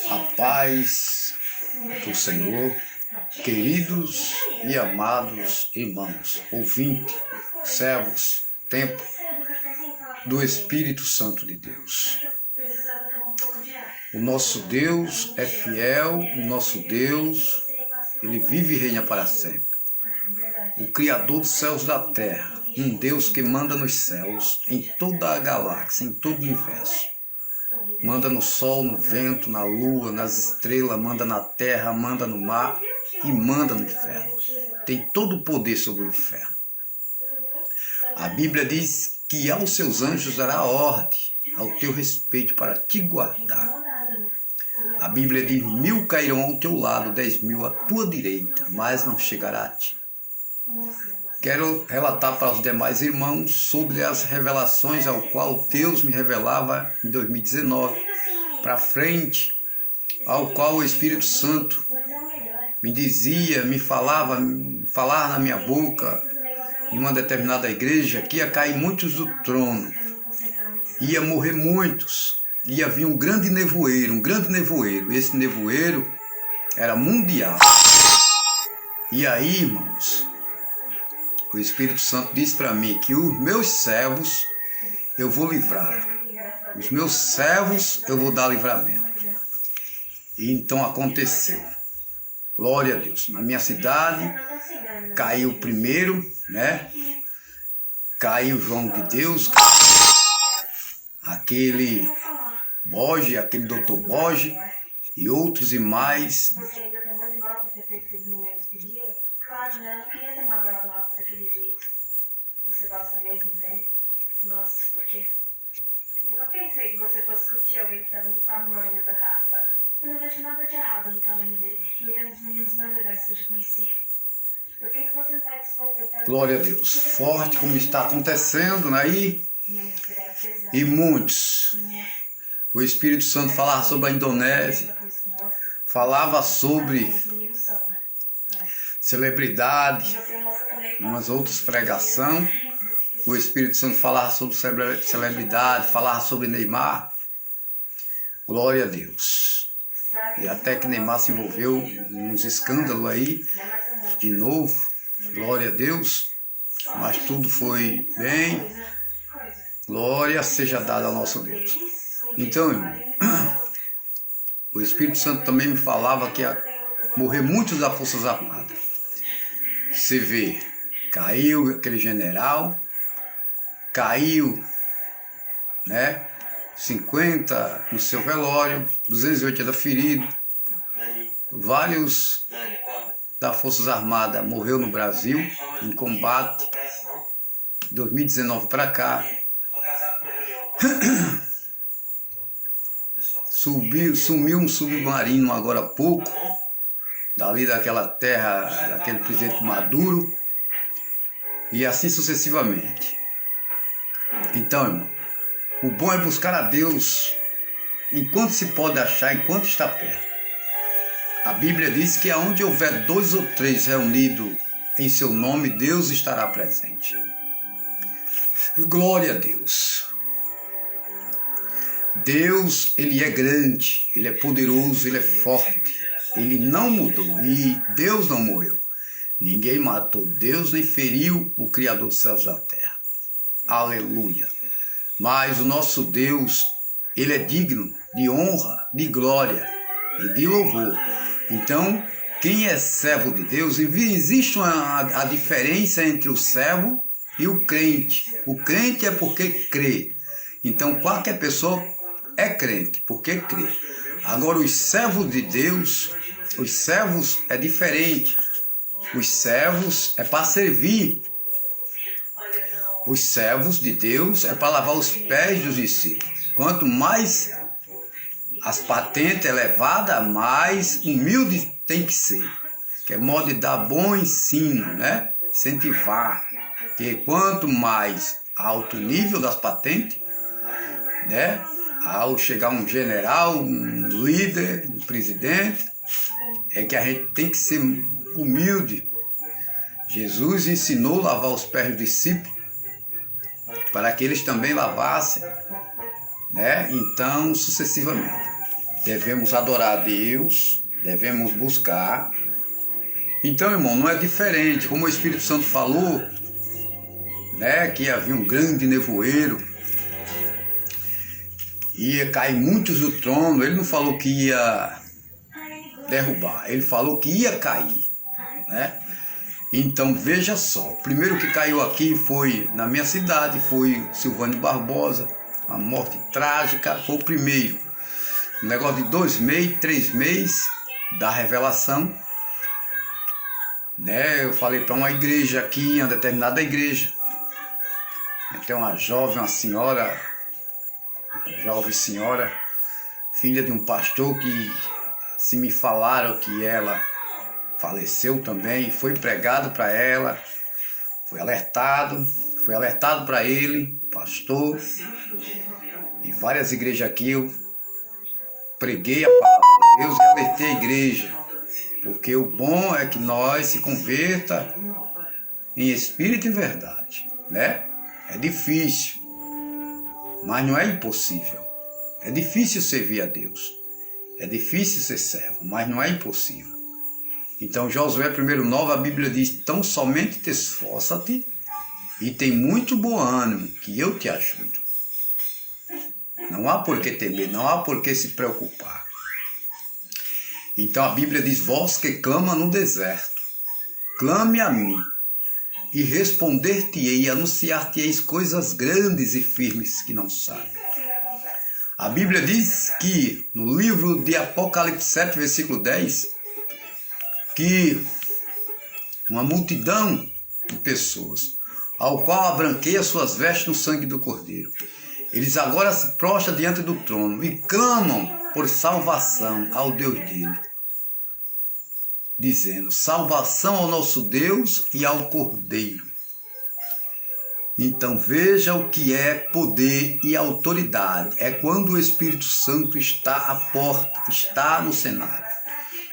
A paz do Senhor, queridos e amados irmãos, ouvintes, servos, templo do Espírito Santo de Deus. O nosso Deus é fiel, o nosso Deus, Ele vive e reina para sempre. O Criador dos céus e da terra, um Deus que manda nos céus, em toda a galáxia, em todo o universo. Manda no sol, no vento, na lua, nas estrelas, manda na terra, manda no mar e manda no inferno. Tem todo o poder sobre o inferno. A Bíblia diz que aos seus anjos dará ordem ao teu respeito para te guardar. A Bíblia diz: 1000 cairão ao teu lado, 10.000 à tua direita, mas não chegará a ti. quero relatar para os demais irmãos sobre as revelações ao qual Deus me revelava em 2019 para frente, ao qual o Espírito Santo me dizia, me falava na minha boca, em uma determinada igreja, que ia cair muitos do trono, ia morrer muitos, ia vir um grande nevoeiro. Esse nevoeiro era mundial. E aí, irmãos, o Espírito Santo disse para mim que os meus servos eu vou livrar. Os meus servos eu vou dar livramento. E então aconteceu. Glória a Deus. Na minha cidade caiu o primeiro, né? Caiu João de Deus, aquele Borges, aquele doutor Borges e outros e mais. Claro, né? Eu não queria ter magoado lá daquele jeito. Você gosta mesmo dele? Nossa, porque eu nunca pensei que você fosse curtir alguém que estava do tamanho da Rafa. Eu não vejo nada de errado no tamanho dele. Ele é um dos meninos mais legais que eu já conheci. Por que você não está descontentando? Glória a Deus. Forte como está acontecendo aí. E muitos. O Espírito Santo falava sobre a Indonésia. Falava sobre celebridade, umas outras pregações. O Espírito Santo falava sobre celebridade, falava sobre Neymar. Glória a Deus. E até que Neymar se envolveu em uns escândalos aí, de novo. Glória a Deus. Mas tudo foi bem. Glória seja dada ao nosso Deus. Então, irmão, o Espírito Santo também me falava que ia morrer muitos das Forças Armadas. Você vê, caiu aquele general, caiu, né, 50 no seu velório, 280 feridos, vários das Forças Armadas morreu no Brasil, em combate, 2019 para cá. Sumiu um submarino agora há pouco, dali daquela terra, daquele presidente Maduro, e assim sucessivamente. Então, irmão, o bom é buscar a Deus enquanto se pode achar, enquanto está perto. A Bíblia diz que aonde houver 2 ou 3 reunidos em seu nome, Deus estará presente. Glória a Deus. Deus, Ele é grande, Ele é poderoso, Ele é forte. Ele não mudou e Deus não morreu. Ninguém matou Deus nem feriu o Criador dos céus e da terra. Aleluia. Mas o nosso Deus, Ele é digno de honra, de glória e de louvor. Então, quem é servo de Deus, existe a diferença entre o servo e o crente. O crente é porque crê. Então, qualquer pessoa é crente porque crê. Agora, os servos de Deus, os servos é diferente. Os servos é para servir. Os servos de Deus é para lavar os pés dos discípulos. Quanto mais as patentes elevadas, mais humilde tem que ser. Que é modo de dar bom ensino, né? Incentivar. Porque quanto mais alto nível das patentes, né? Ao chegar um general, um líder, um presidente, é que a gente tem que ser humilde. Jesus ensinou a lavar os pés dos discípulos para que eles também lavassem, né? Então, sucessivamente. Devemos adorar a Deus, devemos buscar. Então, irmão, não é diferente. Como o Espírito Santo falou, né, que havia um grande nevoeiro, ia cair muitos do trono. Ele não falou que ia derrubar, ele falou que ia cair, né? Então veja só, o primeiro que caiu aqui foi na minha cidade, foi Silvânio Barbosa, a morte trágica, foi o primeiro. Um negócio de 2 meses, 3 meses da revelação, né? Eu falei para uma igreja aqui, uma determinada igreja, tem uma jovem, uma senhora, jovem senhora, filha de um pastor que se me falaram que ela faleceu também, foi pregado para ela, foi alertado para ele, pastor, e várias igrejas aqui eu preguei a palavra de Deus e alertei a igreja, porque o bom é que nós se converta em espírito e verdade, né? É difícil, mas não é impossível. É difícil servir a Deus, é difícil ser servo, mas não é impossível. Então Josué 1:9, a Bíblia diz: tão somente te esforça-te e tem muito bom ânimo, que eu te ajudo. Não há por que temer, não há por que se preocupar. Então a Bíblia diz: vós que clama no deserto, clame a mim, e responder-te-ei, e anunciar-te-eis coisas grandes e firmes que não sabe. A Bíblia diz que, no livro de Apocalipse 7, versículo 10, que uma multidão de pessoas, ao qual abranqueia suas vestes no sangue do Cordeiro, eles agora se prostram diante do trono e clamam por salvação ao Deus dele, dizendo: salvação ao nosso Deus e ao Cordeiro. Então veja o que é poder e autoridade. É quando o Espírito Santo está à porta, está no cenário,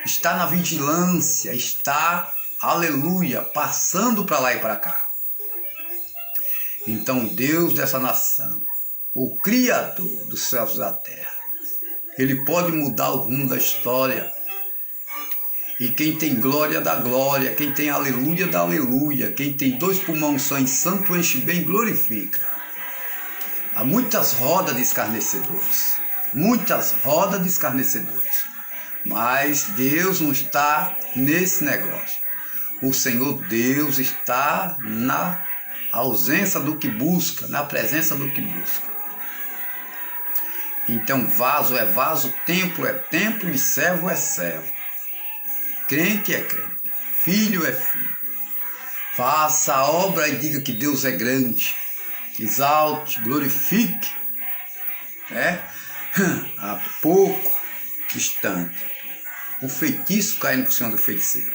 está na vigilância, está, aleluia, passando para lá e para cá. Então Deus dessa nação, o Criador dos céus e da terra, Ele pode mudar o rumo da história. E quem tem glória dá glória, quem tem aleluia dá aleluia, quem tem 2 pulmões só em santo enche bem e glorifica. Há muitas rodas de escarnecedores, mas Deus não está nesse negócio. O Senhor Deus está na ausência do que busca, na presença do que busca. Então vaso é vaso, templo é templo e servo é servo. Crente é crente, filho é filho. Faça a obra e diga que Deus é grande. Exalte, glorifique. Há pouco instante, o feitiço caindo por cima do feiticeiro.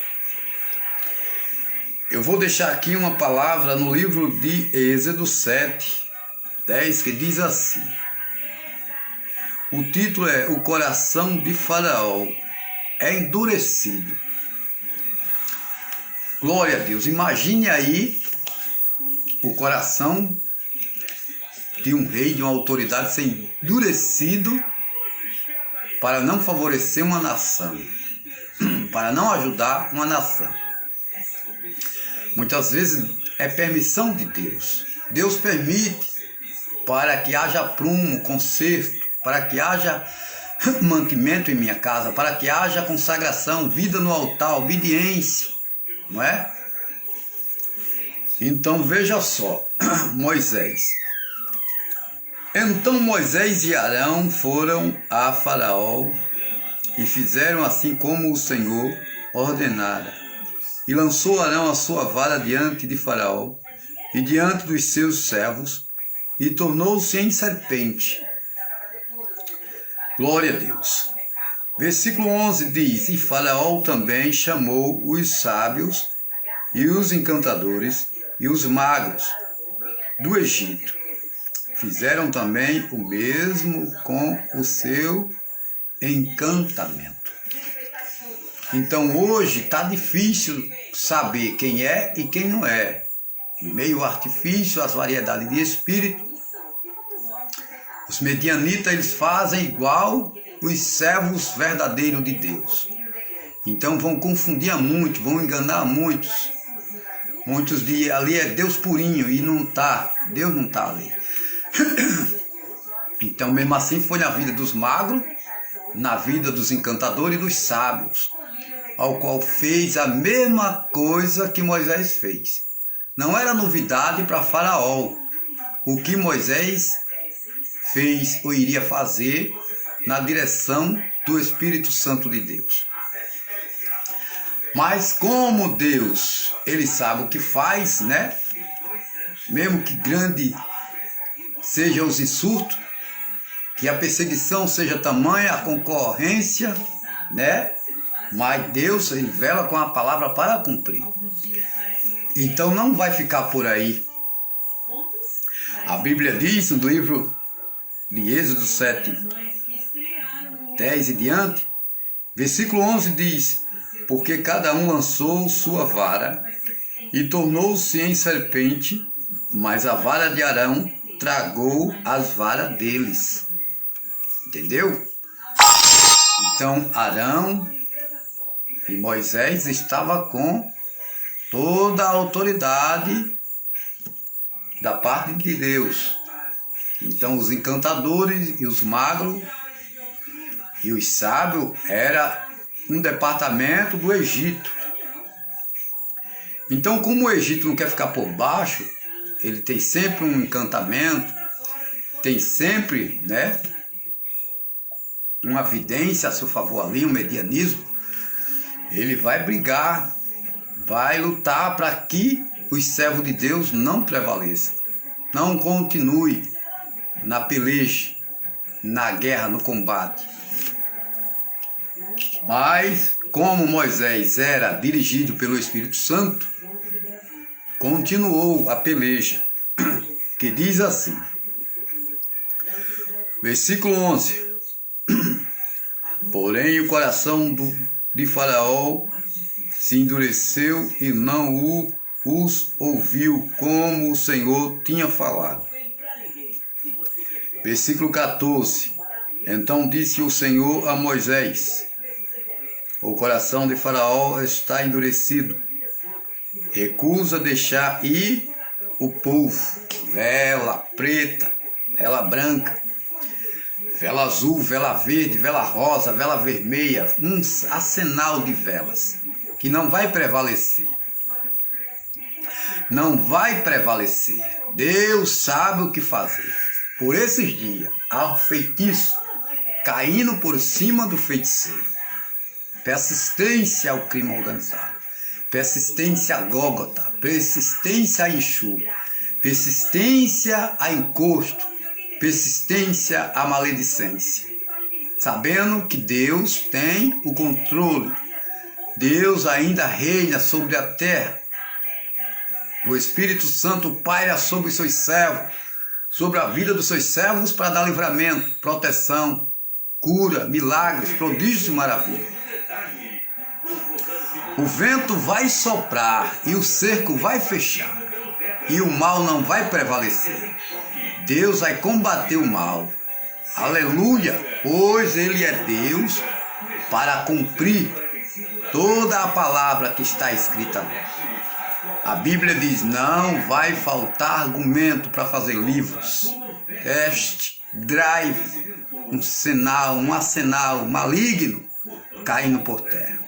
Eu vou deixar aqui uma palavra no livro de Êxodo 7, 10, que diz assim. O título é: o coração de Faraó é endurecido. Glória a Deus. Imagine aí o coração de um rei, de uma autoridade ser endurecido para não favorecer uma nação, para não ajudar uma nação. Muitas vezes é permissão de Deus. Deus permite para que haja prumo, conserto, para que haja mantimento em minha casa, para que haja consagração, vida no altar, obediência, não é? Então veja só, Moisés. Então Moisés e Arão foram a Faraó e fizeram assim como o Senhor ordenara. E lançou Arão a sua vara diante de Faraó e diante dos seus servos, e tornou-se em serpente. Glória a Deus. Versículo 11 diz: e Faraó também chamou os sábios e os encantadores e os magos do Egito. Fizeram também o mesmo com o seu encantamento. Então hoje está difícil saber quem é e quem não é. Em meio ao artifício, as variedades de espírito, os medianitas eles fazem igual os servos verdadeiros de Deus. Então vão confundir a muitos, vão enganar a muitos. Muitos dizem ali é Deus purinho e não está, Deus não está ali. Então mesmo assim foi na vida dos magos, na vida dos encantadores e dos sábios, ao qual fez a mesma coisa que Moisés fez. Não era novidade para Faraó o que Moisés fez ou iria fazer na direção do Espírito Santo de Deus. Mas como Deus, Ele sabe o que faz, né? Mesmo que grande sejam os insultos, que a perseguição seja tamanha, a concorrência, né? Mas Deus, ele vela com a palavra para cumprir. Então não vai ficar por aí. A Bíblia diz no livro de Êxodo 7, 10 e diante, versículo 11 diz: porque cada um lançou sua vara e tornou-se em serpente, mas a vara de Arão tragou as varas deles. Entendeu? Então Arão e Moisés estavam com toda a autoridade da parte de Deus. Então os encantadores e os magos e os sábios era um departamento do Egito. Então, como o Egito não quer ficar por baixo, ele tem sempre um encantamento, tem sempre, né, uma vidência a seu favor ali, um medianismo. Ele vai brigar, vai lutar para que os servos de Deus não prevaleçam, não continue na peleja, na guerra, no combate. Mas, como Moisés era dirigido pelo Espírito Santo, continuou a peleja, que diz assim, versículo 11, porém o coração de Faraó se endureceu e não os ouviu como o Senhor tinha falado. Versículo 14, então disse o Senhor a Moisés: o coração de Faraó está endurecido, recusa deixar ir o povo, vela preta, vela branca, vela azul, vela verde, vela rosa, vela vermelha, um arsenal de velas, que não vai prevalecer. Não vai prevalecer. Deus sabe o que fazer. Por esses dias, há um feitiço caindo por cima do feiticeiro. Persistência ao crime organizado. Persistência a Gólgota. Persistência a Exu. Persistência a encosto. Persistência à maledicência. Sabendo que Deus tem o controle. Deus ainda reina sobre a terra. O Espírito Santo paira sobre os seus servos, sobre a vida dos seus servos para dar livramento, proteção, cura, milagres, prodígios e maravilhas. O vento vai soprar e o cerco vai fechar e o mal não vai prevalecer. Deus vai combater o mal. Aleluia! Pois Ele é Deus para cumprir toda a palavra que está escrita nela. A Bíblia diz, não vai faltar argumento para fazer livros, teste, drive, um arsenal maligno caindo por terra.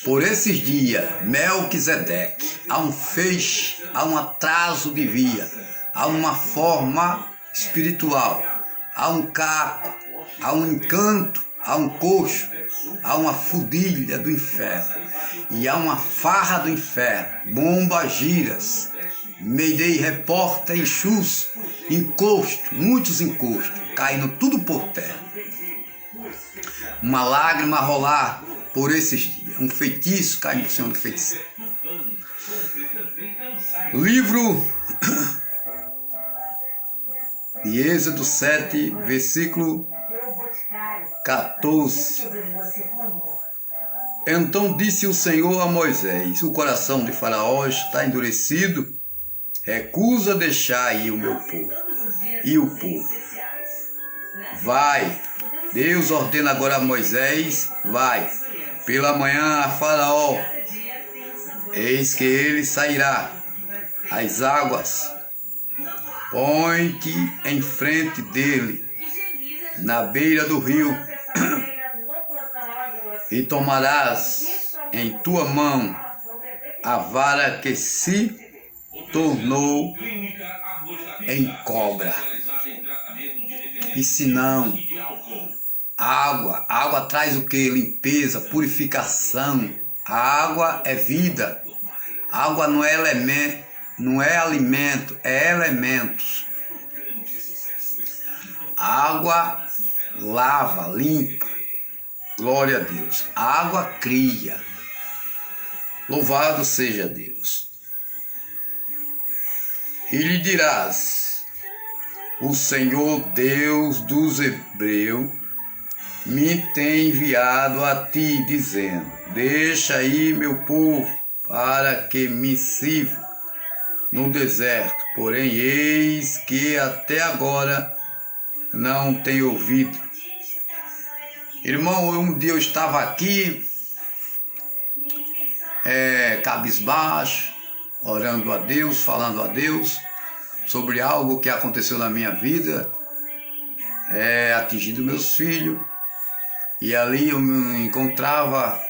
Por esses dias, Melquisedeque, há um feixe, há um atraso de via, há uma forma espiritual, há um caco, há um encanto, há um coxo, há uma fudilha do inferno. E há uma farra do inferno, bombas, giras, Mayday, repórter, enxus, encosto, muitos encostos, caindo tudo por terra. Uma lágrima a rolar por esses dias, um feitiço caindo por cima do feiticeiro. Livro de Êxodo 7, versículo 14. Então disse o Senhor a Moisés: o coração de Faraó está endurecido, recusa deixar ir o meu povo. E o povo vai. Deus ordena agora a Moisés: vai pela manhã a Faraó, eis que ele sairá às águas, põe-te em frente dele, na beira do rio, e tomarás em tua mão a vara que se tornou em cobra. E se não, água traz o que? Limpeza, purificação. A água é vida. A água não é elemento, não é alimento, é elementos. A água lava, limpa. Glória a Deus. A água cria. Louvado seja Deus. E lhe dirás: o Senhor Deus dos Hebreus me tem enviado a ti, dizendo: deixa aí meu povo, para que me sirva no deserto. Porém, eis que até agora não tenho ouvido. Irmão, um dia eu estava aqui, cabisbaixo, orando a Deus, falando a Deus sobre algo que aconteceu na minha vida, atingindo meus filhos. E ali eu me encontrava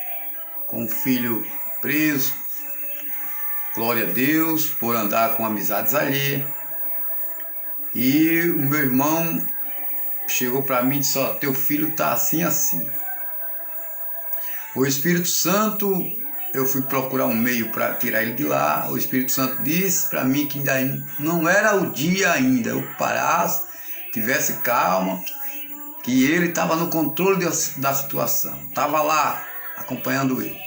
com um filho preso. Glória a Deus, por andar com amizades alheias. E o meu irmão chegou para mim e disse: ó, teu filho está assim, assim. O Espírito Santo, eu fui procurar um meio para tirar ele de lá. O Espírito Santo disse para mim que ainda não era o dia ainda. Eu parasse, tivesse calma, que ele estava no controle da situação. Estava lá, acompanhando ele.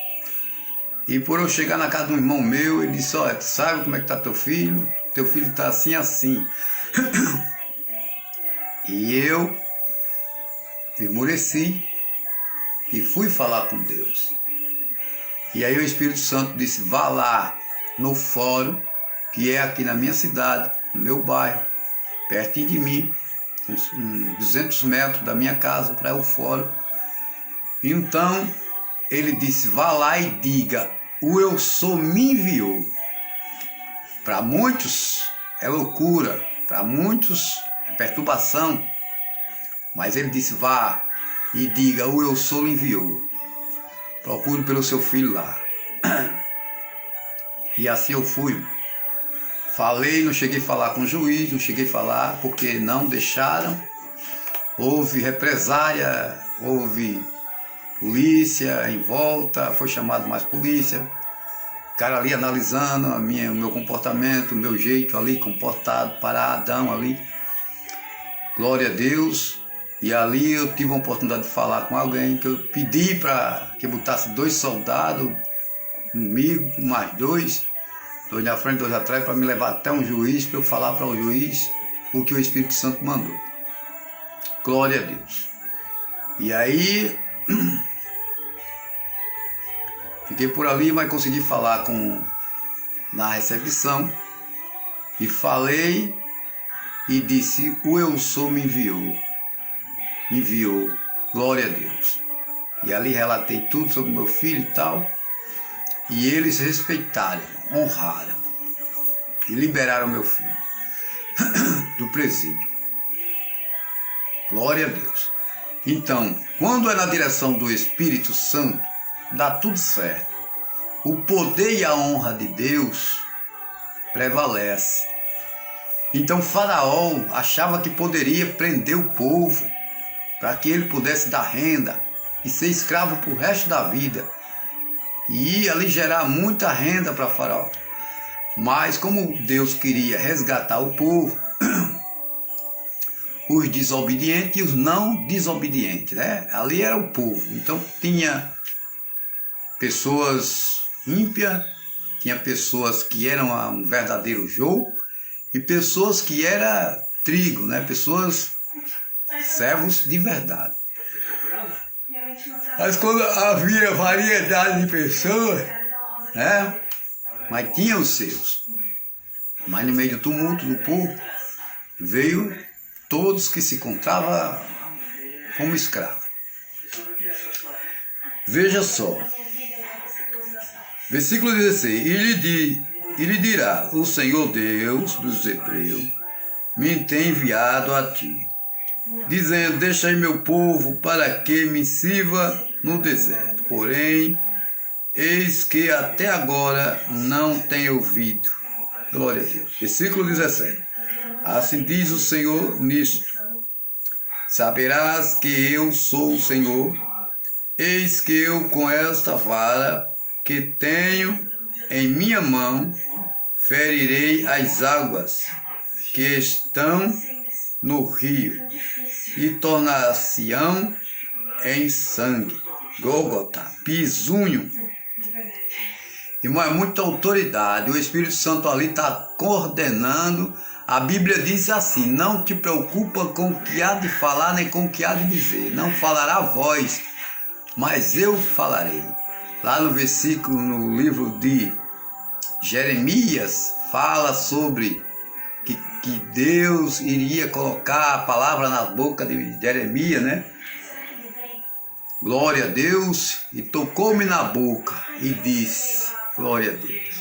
E por eu chegar na casa de um irmão meu, ele disse: olha, tu sabe como é que está teu filho? Teu filho está assim, assim. E eu emureci e fui falar com Deus. E aí o Espírito Santo disse: vá lá no fórum, que é aqui na minha cidade, no meu bairro, pertinho de mim, uns 200 metros da minha casa para o fórum. Então ele disse: vá lá e diga: o Eu Sou me enviou. Para muitos é loucura, para muitos é perturbação, mas ele disse: vá e diga: o Eu Sou me enviou. Procure pelo seu filho lá. E assim eu fui. Falei, não cheguei a falar com o juiz, não cheguei a falar porque não deixaram. Houve represália, houve polícia em volta, foi chamado mais polícia. O cara ali analisando o meu comportamento, o meu jeito ali, comportado, paradão ali. Glória a Deus. E ali eu tive a oportunidade de falar com alguém, que eu pedi para que botasse 2 soldados comigo, mais 2 na frente, 2 atrás, para me levar até um juiz, para eu falar para o juiz o que o Espírito Santo mandou. Glória a Deus. E aí fiquei por ali, mas consegui falar na recepção e falei e disse: o Eu Sou me enviou. Me enviou, glória a Deus. E ali relatei tudo sobre meu filho e tal. E eles respeitaram, honraram e liberaram meu filho do presídio. Glória a Deus. Então, quando é na direção do Espírito Santo, dá tudo certo. O poder e a honra de Deus prevalece. Então Faraó achava que poderia prender o povo para que ele pudesse dar renda e ser escravo para o resto da vida. E ia ali gerar muita renda para Faraó. Mas como Deus queria resgatar o povo, os desobedientes e os não desobedientes, né? Ali era o povo. Então tinha pessoas ímpias, tinha pessoas que eram um verdadeiro jogo e pessoas que eram trigo, né? Pessoas servos de verdade. Mas quando havia variedade de pessoas, né? Mas tinha os seus. Mas no meio do tumulto do povo, veio todos que se encontravam como escravos. Veja só. Versículo 16. E lhe dirá: o Senhor Deus dos Hebreus me tem enviado a ti, dizendo: deixa aí meu povo, para que me sirva no deserto. Porém, eis que até agora não tenho ouvido. Glória a Deus. Versículo 17. Assim diz o Senhor nisto: saberás que eu sou o Senhor, eis que eu com esta vara que tenho em minha mão ferirei as águas que estão no rio e tornar-se-ão em sangue. Gólgota, pisunho. Irmão, é muita autoridade. O Espírito Santo ali está coordenando. A Bíblia diz assim: não te preocupa com o que há de falar, nem com o que há de dizer. Não falará voz, mas eu falarei. Lá no versículo, no livro de Jeremias, fala sobre que Deus iria colocar a palavra na boca de Jeremias, né? Glória a Deus. E tocou-me na boca e disse: glória a Deus.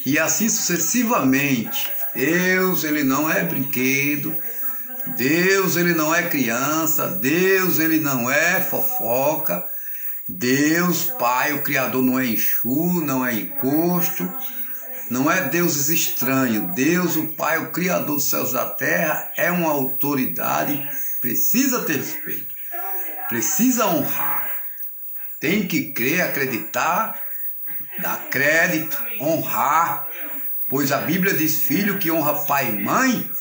E assim sucessivamente. Deus, ele não é brinquedo. Deus, ele não é criança. Deus, ele não é fofoca. Deus, Pai, o Criador, não é enxu, não é encosto. Não é deuses estranhos. Deus, o Pai, o Criador dos céus e da terra, é uma autoridade. Precisa ter respeito. Precisa honrar. Tem que crer, acreditar, dar crédito, honrar. Pois a Bíblia diz: filho que honra pai e mãe,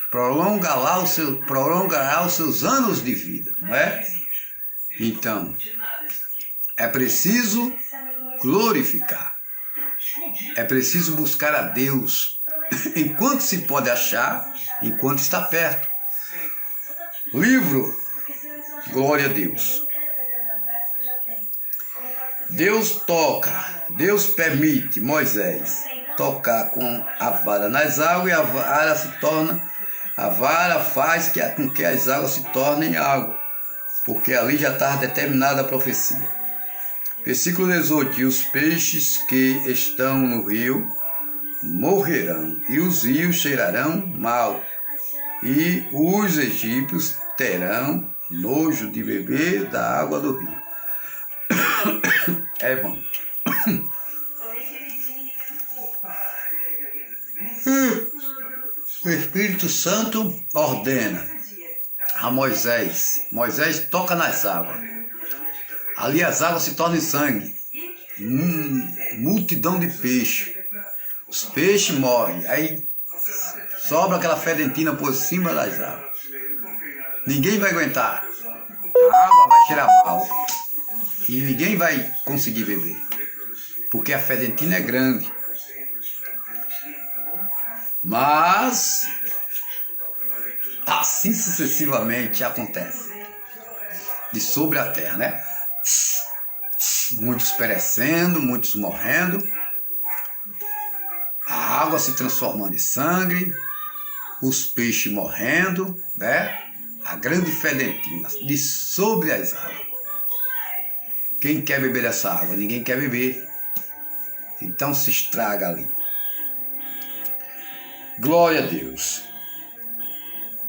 prolongará os seus anos de vida, não é? Então, é preciso glorificar. É preciso buscar a Deus enquanto se pode achar, enquanto está perto. Livro, glória a Deus. Deus toca, Deus permite Moisés tocar com a vara nas águas e a vara faz com que as águas se tornem água, porque ali já estava determinada a profecia. Versículo 18: e os peixes que estão no rio morrerão, e os rios cheirarão mal, e os egípcios terão nojo de beber da água do rio. É bom. O Espírito Santo ordena a Moisés. Moisés toca nas águas. Ali as águas se tornam sangue. Multidão de peixes. Os peixes morrem. Aí sobra aquela fedentina por cima das águas. Ninguém vai aguentar. A água vai cheirar mal. E ninguém vai conseguir beber. Porque a fedentina é grande. Mas assim sucessivamente acontece. De sobre a terra, né? Muitos perecendo, muitos morrendo. A água se transformando em sangue. Os peixes morrendo, né? A grande fedentina de sobre as águas. Quem quer beber essa água? Ninguém quer beber. Então se estraga ali. Glória a Deus.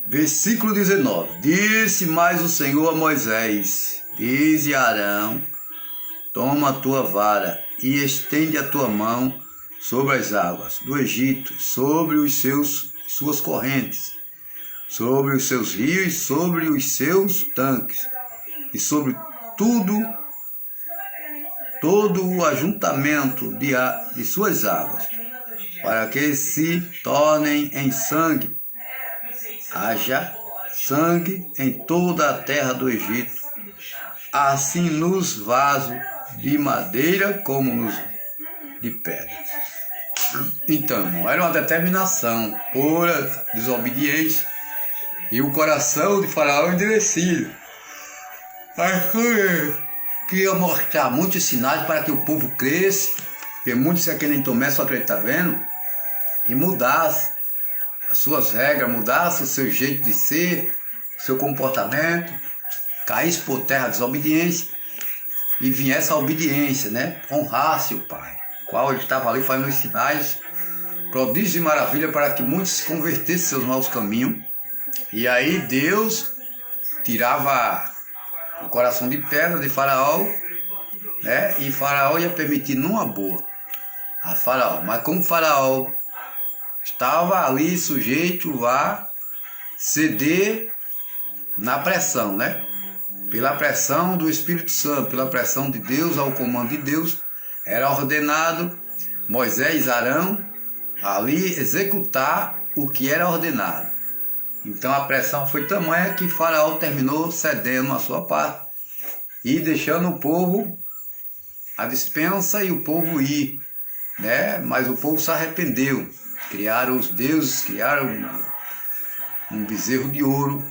Versículo 19. Disse mais o Senhor a Moisés: dize a Arão: toma a tua vara e estende a tua mão sobre as águas do Egito, sobre suas correntes, sobre os seus rios, sobre os seus tanques, e sobre todo o ajuntamento de suas águas, para que se tornem em sangue. Haja sangue em toda a terra do Egito, assim nos vasos de madeira como nos de pedra. Então, irmão, era uma determinação por desobediência e o coração de Faraó endurecido. Queria mostrar muitos sinais para que o povo cresça, porque muitos aqui nem Tomé só que ele está vendo, e mudasse as suas regras, mudasse o seu jeito de ser, o seu comportamento, caísse por terra a desobediência e viesse a obediência, né? Honrasse o Pai, qual ele estava ali fazendo os sinais, prodígio e maravilha para que muitos se convertessem seus maus caminhos. E aí Deus tirava o coração de pedra de Faraó, né? E Faraó ia permitir numa boa a Faraó. Mas como Faraó estava ali sujeito a ceder na pressão, né? Pela pressão do Espírito Santo, pela pressão de Deus, ao comando de Deus, era ordenado Moisés e Arão ali executar o que era ordenado. Então a pressão foi tamanha que Faraó terminou cedendo a sua parte e deixando o povo à dispensa e o povo ir, né? Mas o povo se arrependeu, criaram os deuses, criaram um bezerro de ouro,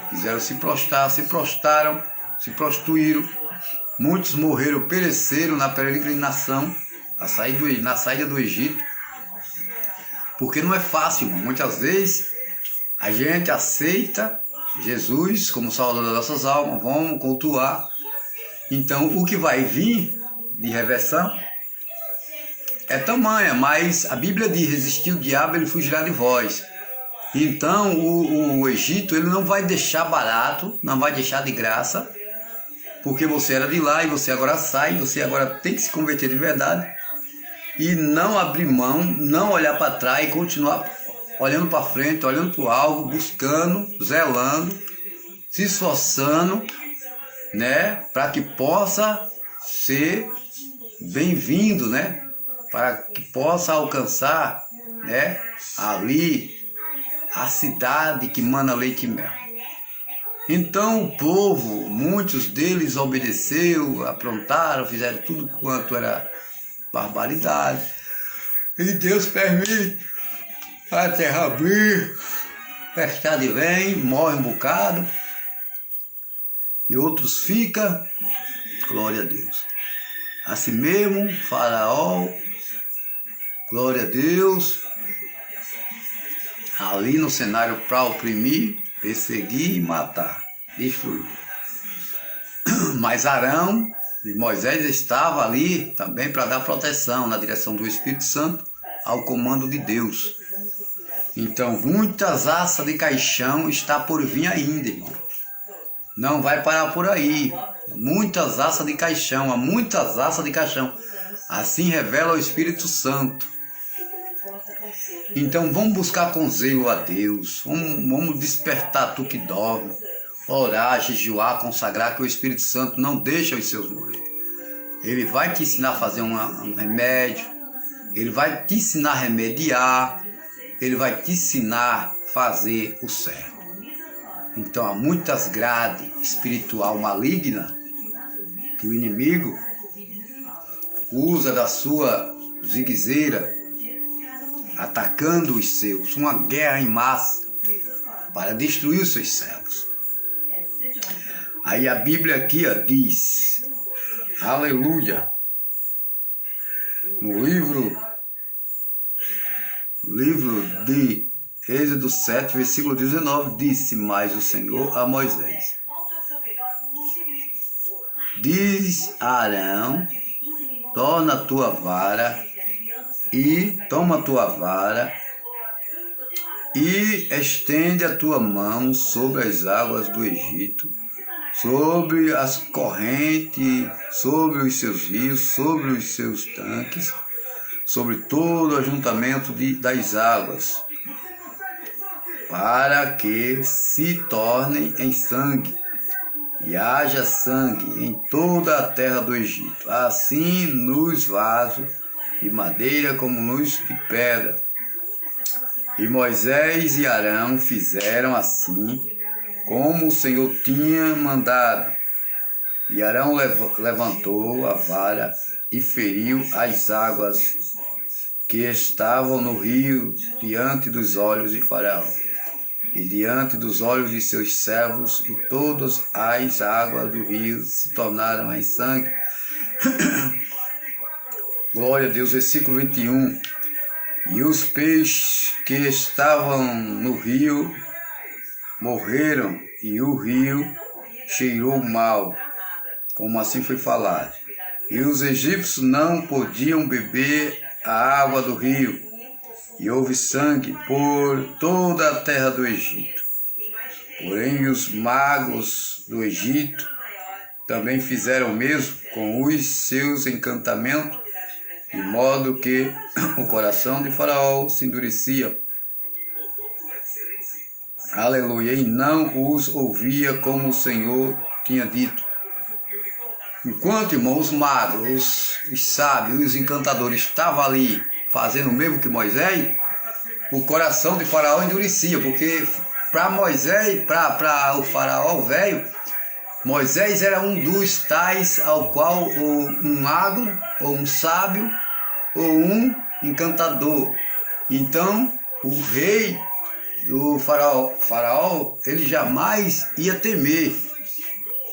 quiseram se prostrar, se prostraram, se prostituíram, muitos morreram, pereceram na peregrinação, na saída do Egito, porque não é fácil, irmão. Muitas vezes a gente aceita Jesus como Salvador das nossas almas, vamos cultuar. Então o que vai vir de reversão é tamanha, mas a Bíblia diz: resistir o diabo, ele fugirá de vós. Então o Egito, ele não vai deixar barato, não vai deixar de graça, porque você era de lá e você agora sai, você agora tem que se converter de verdade e não abrir mão, não olhar para trás e continuar olhando para frente, olhando para o alvo, buscando, zelando, se esforçando, né, para que possa ser bem-vindo, né, para que possa alcançar, né, ali a cidade que mana leite e mel. Então o povo, muitos deles obedeceu, aprontaram, fizeram tudo quanto era barbaridade. E Deus permite a terra abrir, tempestade vem, morre um bocado, e outros ficam, glória a Deus. Assim mesmo, Faraó, glória a Deus, ali no cenário para oprimir, perseguir e matar, destruir. Mas Arão e Moisés estavam ali também para dar proteção na direção do Espírito Santo, ao comando de Deus. Então muitas assas de caixão está por vir ainda, irmão. Não vai parar por aí. Muitas assas de caixão, há muitas assas de caixão. Assim revela o Espírito Santo. Então vamos buscar com zelo a Deus, vamos despertar tu que dorme, orar, jejuar, consagrar, que o Espírito Santo não deixa os seus morrer. Ele vai te ensinar a fazer um remédio, ele vai te ensinar a remediar, ele vai te ensinar a fazer o certo. Então há muitas grades espiritual maligna que o inimigo usa da sua zigue-zagueira, atacando os seus, uma guerra em massa para destruir os seus servos. Aí a Bíblia aqui diz, aleluia, no livro de Êxodo 7, versículo 19, disse mais o Senhor a Moisés: diz a Arão, toma a tua vara e estende a tua mão sobre as águas do Egito, sobre as correntes, sobre os seus rios, sobre os seus tanques, sobre todo o ajuntamento das águas, para que se tornem em sangue, e haja sangue em toda a terra do Egito, assim nos vasos de madeira como nos de pedra. E Moisés e Arão fizeram assim, como o Senhor tinha mandado. E Arão levantou a vara e feriu as águas que estavam no rio diante dos olhos de Faraó e diante dos olhos de seus servos, e todas as águas do rio se tornaram em sangue. Glória a Deus, versículo 21. E os peixes que estavam no rio morreram, e o rio cheirou mal, como assim foi falado. E os egípcios não podiam beber a água do rio, e houve sangue por toda a terra do Egito. Porém os magos do Egito também fizeram o mesmo com os seus encantamentos, de modo que o coração de Faraó se endurecia. Aleluia, e não os ouvia como o Senhor tinha dito. Enquanto, irmãos, os magos, os sábios, os encantadores estavam ali fazendo o mesmo que Moisés, o coração de Faraó endurecia, porque para Moisés, para o Faraó velho, Moisés era um dos tais ao qual um mago, ou um sábio, ou um encantador. Então, o rei, o faraó, ele jamais ia temer.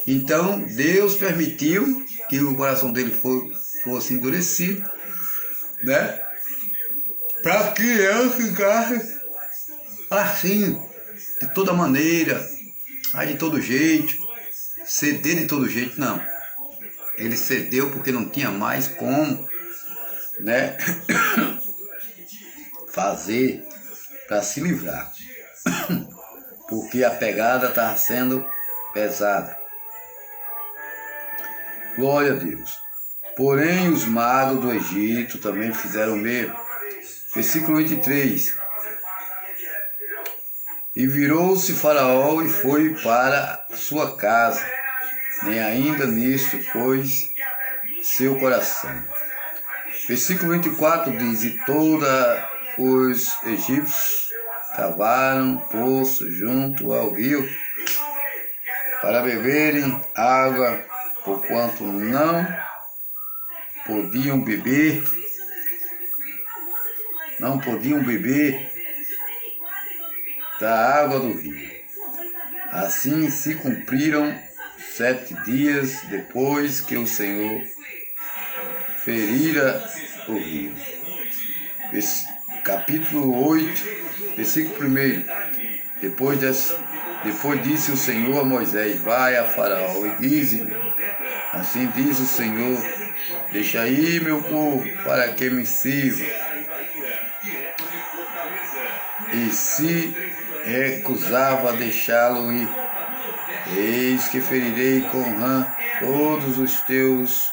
Então, Deus permitiu que o coração dele fosse endurecido, né? Para que eu ficasse assim, de toda maneira, de todo jeito, ceder de todo jeito, não. Ele cedeu porque não tinha mais como, né, fazer para se livrar, porque a pegada estava sendo pesada. Glória a Deus. Porém, os magos do Egito também fizeram o mesmo. Versículo 23. E virou-se Faraó e foi para sua casa, nem ainda nisto pôs seu coração. Versículo 24 diz: E todos os egípcios cavaram poço junto ao rio para beberem água, porquanto não podiam beber da água do rio. Assim se cumpriram 7 dias depois que o Senhor ferira o rio. Capítulo 8, versículo 1. Depois disse o Senhor a Moisés: Vai a Faraó e dize-lhe: Assim diz o Senhor, deixa aí meu povo para que me sirva. E se recusava a deixá-lo ir, eis que ferirei com rã todos os teus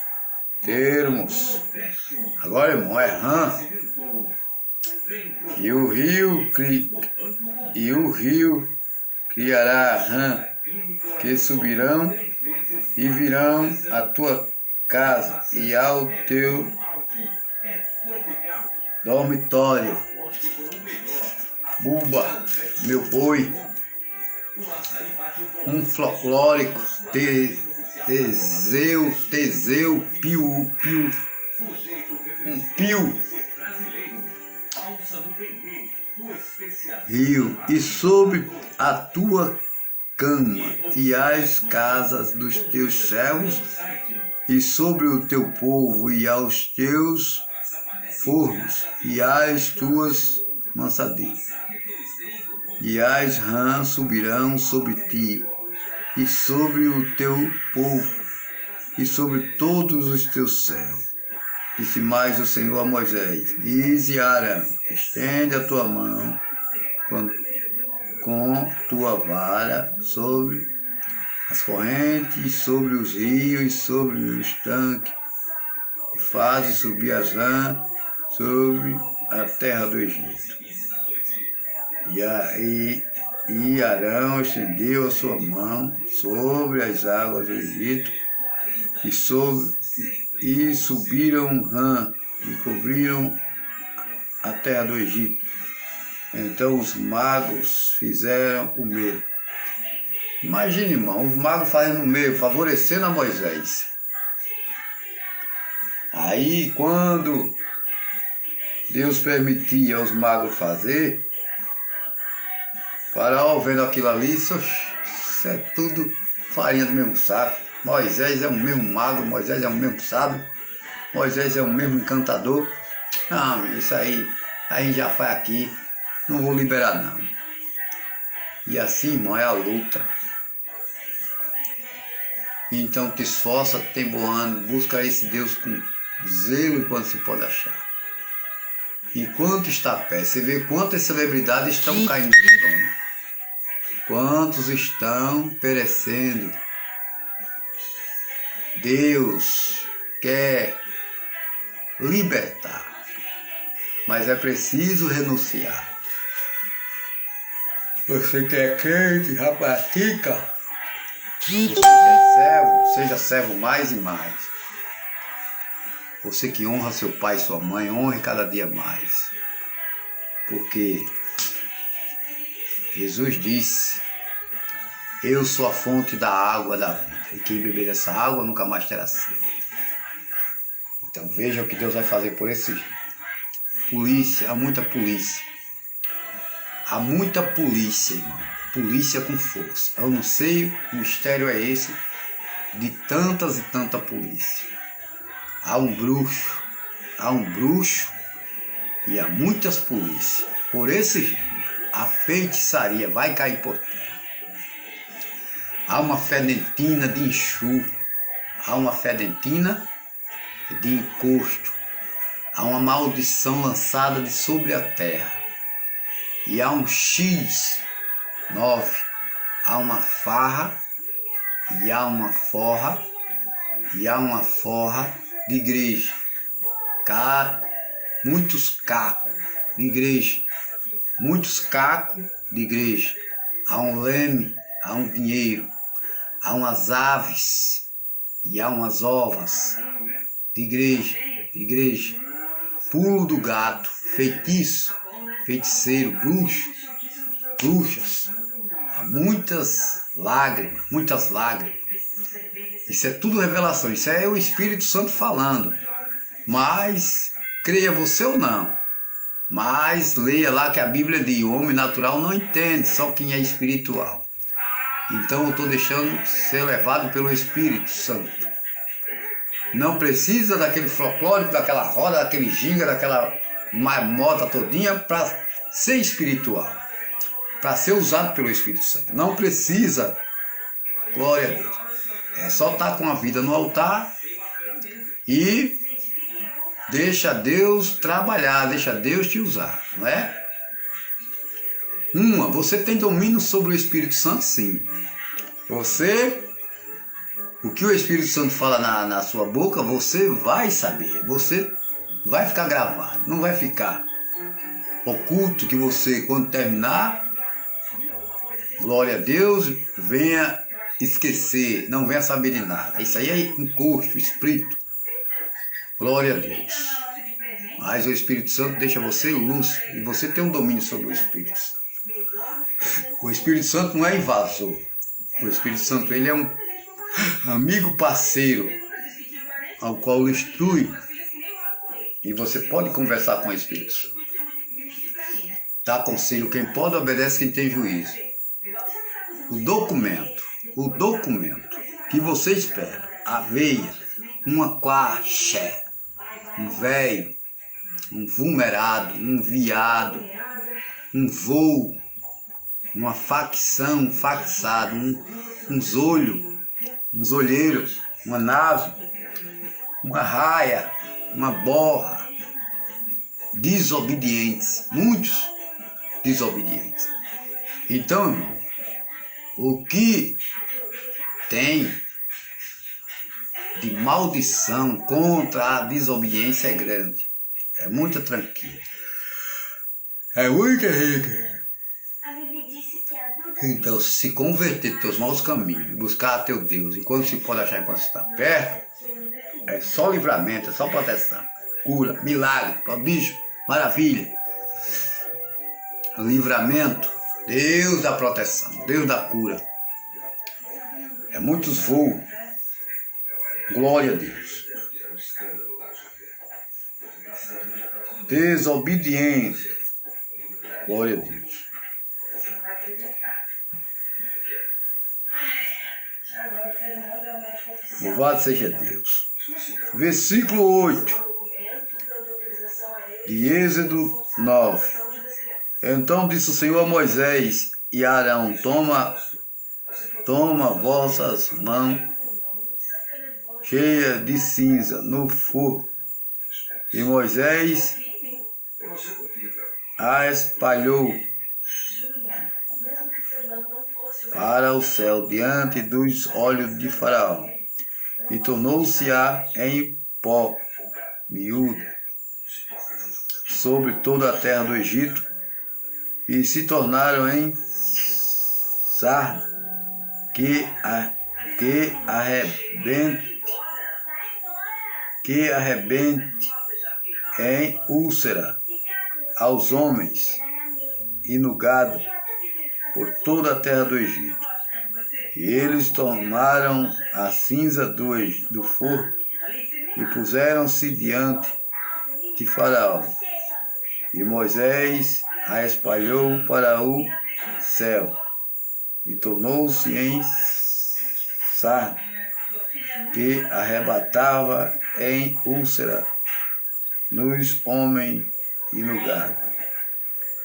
termos. Agora, irmão, é rã. E o rio criará rã, que subirão e virão à tua casa e ao teu dormitório. Buba, meu boi, um folclórico, Teseu, piu, um pio, rio, e sobre a tua cama, e as casas dos teus servos, e sobre o teu povo, e aos teus fornos, e às tuas mansadeiras. E as rãs subirão sobre ti, e sobre o teu povo, e sobre todos os teus servos. Disse mais o Senhor a Moisés: Dize a Arão: Estende a tua mão com tua vara sobre as correntes, sobre os rios e sobre os tanques, e faze subir as rãs sobre a terra do Egito. E Arão estendeu a sua mão sobre as águas do Egito, e subiram rã e cobriram a terra do Egito. Então os magos fizeram o mesmo. Imagine, irmão, os magos fazendo o mesmo, favorecendo a Moisés. Aí, quando Deus permitia aos magos fazer, Faraó vendo aquilo ali, isso é tudo farinha do mesmo saco. Moisés é o mesmo mago, Moisés é o mesmo sábio, Moisés é o mesmo encantador. Não, isso aí a gente já faz aqui, não vou liberar não. E assim, irmão, é a luta. Então te esforça, tem bom ânimo, busca esse Deus com zelo enquanto se pode achar. Enquanto está perto, você vê quantas celebridades estão caindo do trono. Quantos estão perecendo. Deus quer libertar, mas é preciso renunciar. Você que é crente, já pratica. Você que é servo, seja servo mais e mais. Você que honra seu pai e sua mãe, honre cada dia mais. Porque Jesus disse: Eu sou a fonte da água da vida, e quem beber dessa água nunca mais terá sede. Então veja o que Deus vai fazer por esse polícia, há muita polícia. Há muita polícia, irmão. Polícia com força. Eu não sei, o mistério é esse, de tantas e tanta polícia. Há um bruxo e há muitas polícias. Por esses dias, a feitiçaria vai cair por terra. Há uma fedentina de enxurro, há uma fedentina de encosto, há uma maldição lançada de sobre a terra. E há um X9, há uma farra, e há uma forra de igreja. Muitos cacos de igreja, há um leme, há um dinheiro, há umas aves e há umas ovas de igreja, pulo do gato, feitiço, feiticeiro, bruxas, há muitas lágrimas. Isso é tudo revelação, isso é o Espírito Santo falando. Mas, creia você ou não, mas leia lá que a Bíblia diz, o homem natural não entende, só quem é espiritual. Então eu estou deixando ser levado pelo Espírito Santo. Não precisa daquele folclórico, daquela roda, daquele ginga, daquela marmota todinha para ser espiritual, para ser usado pelo Espírito Santo. Não precisa, glória a Deus. É só estar com a vida no altar e deixa Deus trabalhar, deixa Deus te usar, não é? Você tem domínio sobre o Espírito Santo, sim. O que o Espírito Santo fala na sua boca, você vai saber, você vai ficar gravado, não vai ficar oculto que você, quando terminar, glória a Deus, venha esquecer, não venha saber de nada. Isso aí é encosto, espírito. Glória a Deus. Mas o Espírito Santo deixa você lúcido e você tem um domínio sobre o Espírito Santo. O Espírito Santo não é invasor. O Espírito Santo, ele é um amigo parceiro ao qual instrui e você pode conversar com o Espírito Santo. Dá conselho quem pode, obedece quem tem juízo. O documento que você espera, aveia, uma quaché, um velho, um vulnerado, um viado, um voo, uma facção, um faxado, uns olheiros, uma nave, uma raia, uma borra, desobedientes, muitos desobedientes. Então, irmão, o que tem de maldição contra a desobediência é grande, é muita tranquila, é muito rica. Então, se converter dos teus maus caminhos, buscar a teu Deus, enquanto se pode achar enquanto está perto, é só livramento, é só proteção, cura, milagre, prodígio, maravilha, livramento, Deus da proteção, Deus da cura. É muitos voos, glória a Deus. Desobediente, glória a Deus. Louvado seja Deus. Versículo 8 de Êxodo 9. Então disse o Senhor a Moisés e a Arão: Toma vossas mãos cheias de cinza no forno. E Moisés a espalhou para o céu diante dos olhos de Faraó, e tornou-se-á em pó miúdo sobre toda a terra do Egito, e se tornaram em sarna que arrebente em úlcera aos homens e no gado por toda a terra do Egito. E eles tomaram a cinza do forno e puseram-se diante de Faraó. E Moisés a espalhou para o céu e tornou-se em sarna, que arrebatava em úlcera nos homens e no gado,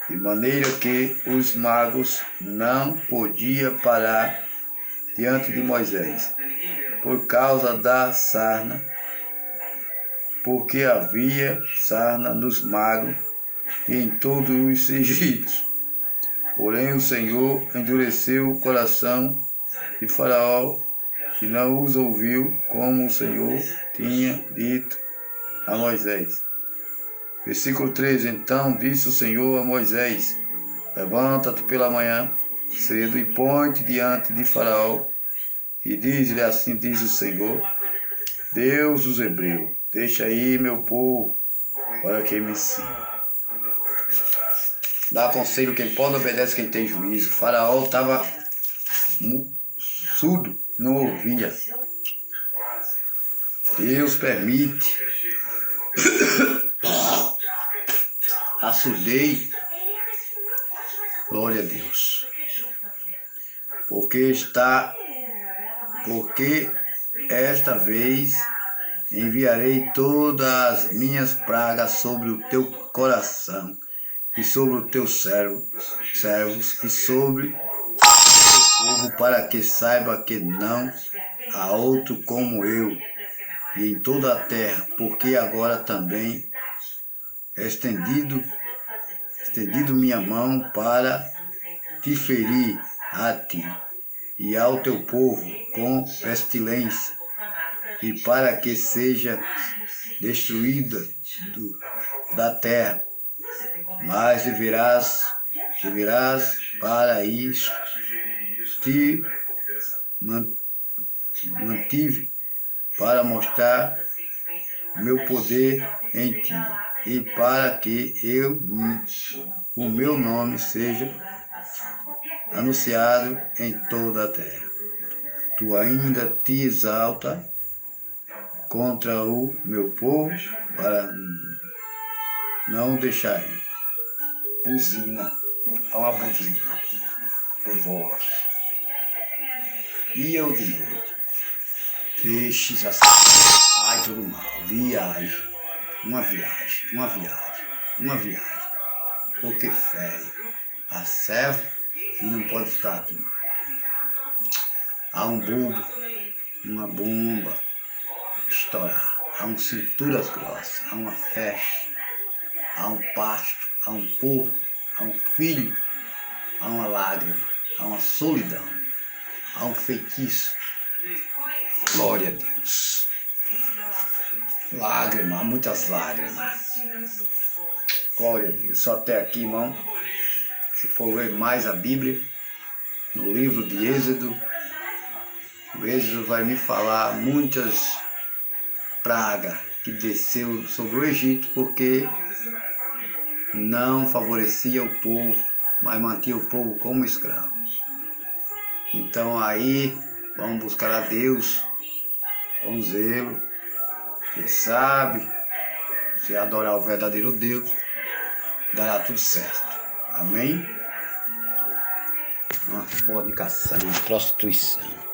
de maneira que os magos não podiam parar diante de Moisés, por causa da sarna, porque havia sarna nos magos e em todos os egípcios. Porém o Senhor endureceu o coração de Faraó e não os ouviu, como o Senhor tinha dito a Moisés. Versículo 13. Então disse o Senhor a Moisés: levanta-te pela manhã cedo e põe-te diante de Faraó e diz-lhe: assim diz o Senhor, Deus dos Hebreus, deixa aí meu povo para que me siga. Dá conselho quem pode, obedece quem tem juízo. Faraó estava surdo, não ouvia. Deus permite a surdez, glória a Deus, porque esta vez enviarei todas as minhas pragas sobre o teu coração e sobre os teus servos e sobre o povo, para que saiba que não há outro como eu e em toda a terra, porque agora também estendido minha mão para te ferir a ti e ao teu povo com pestilência, e para que seja destruída da terra. Mas deverás para isso te mantive, para mostrar meu poder em ti, e para que o meu nome seja anunciado em toda a terra. Tu ainda te exalta contra o meu povo, para não deixar ir. Buzina, há uma buzina, voz. E eu de noite, peixes assim, sai tudo mal, uma viagem, porque fere a serva e não pode ficar aqui mais. Há um bulbo, uma bomba estourar, há um cinturas grossas, há uma festa, há um pasto, há um povo, há um filho, há uma lágrima, há uma solidão, há um feitiço. Glória a Deus. Lágrima, há muitas lágrimas. Glória a Deus. Só até aqui, irmão. Se for ler mais a Bíblia, no livro de Êxodo, o Êxodo vai me falar muitas pragas que desceu sobre o Egito, porque não favorecia o povo, mas mantinha o povo como escravo. Então aí vamos buscar a Deus com zelo, quem sabe, se adorar o verdadeiro Deus, dará tudo certo. Amém? Uma fornicação, uma prostituição.